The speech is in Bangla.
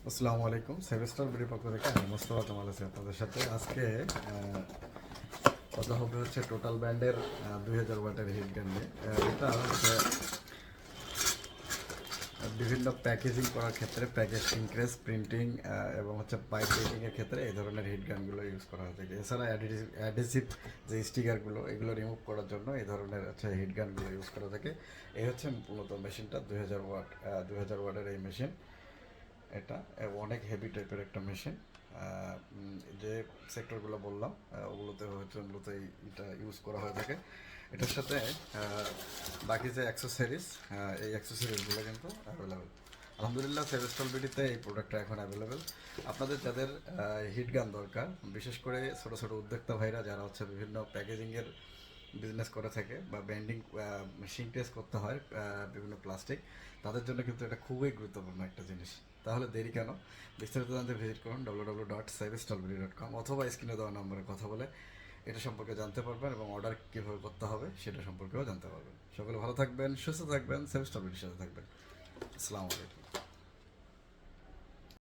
আসসালামু আলাইকুম। সেভেস্টার বিডির পক্ষ থেকে আমি মোস্তফা কামাল আছি আপনাদের সাথে। আজকে কথা হবে হচ্ছে টোটাল ব্র্যান্ডের 2000 ওয়াটের হিট গান নিয়ে। এটা হচ্ছে বিভিন্ন প্যাকেজিং করার ক্ষেত্রে প্যাকেজ ইনক্রেস প্রিন্টিং এবং হচ্ছে পাইপ পেইন্টিংয়ের ক্ষেত্রে এই ধরনের হিট গানগুলো ইউজ করা হয়ে থাকে। এছাড়া অ্যাডিসিভ যে স্টিকারগুলো এগুলো রিমুভ করার জন্য এই ধরনের হচ্ছে হিট গানগুলো ইউজ করা থাকে। এই হচ্ছে মূলত মেশিনটা 2000 ওয়াটের এই মেশিন। এটা অনেক হেভি টাইপের একটা মেশিন। যে সেক্টরগুলো বললাম ওগুলোতে হচ্ছে মূলত এটা ইউজ করা হয়ে থাকে। এটার সাথে বাকি যে অ্যাক্সেসরিজ এই অ্যাক্সেসরিজগুলো কিন্তু অ্যাভেলেবেল। আলহামদুলিল্লাহ সেভেস্টল বিডিতে এই প্রোডাক্টটা এখন অ্যাভেলেবেল। আপনাদের যাদের হিট গান দরকার, বিশেষ করে ছোটো ছোটো উদ্যোক্তা ভাইরা যারা হচ্ছে বিভিন্ন প্যাকেজিংয়ের বিজনেস করে থাকে বা ব্যান্ডিং মেশিন টেস্ট করতে হয় বিভিন্ন প্লাস্টিক, তাদের জন্য কিন্তু এটা খুবই গুরুত্বপূর্ণ একটা জিনিস। তাহলে দেরি কেন? বিস্তারিত জানতে ভিজিট করুন www.savestolbidi.com অথবা স্ক্রিনে দেওয়া নম্বরে কথা বলে এটা সম্পর্কে জানতে পারবেন এবং অর্ডার কীভাবে করতে হবে সেটা সম্পর্কেও জানতে পারবেন। সকলে ভালো থাকবেন, সুস্থ থাকবেন, সেভেস্টলবিডির সাথে থাকবেন। আসসালামু আলাইকুম।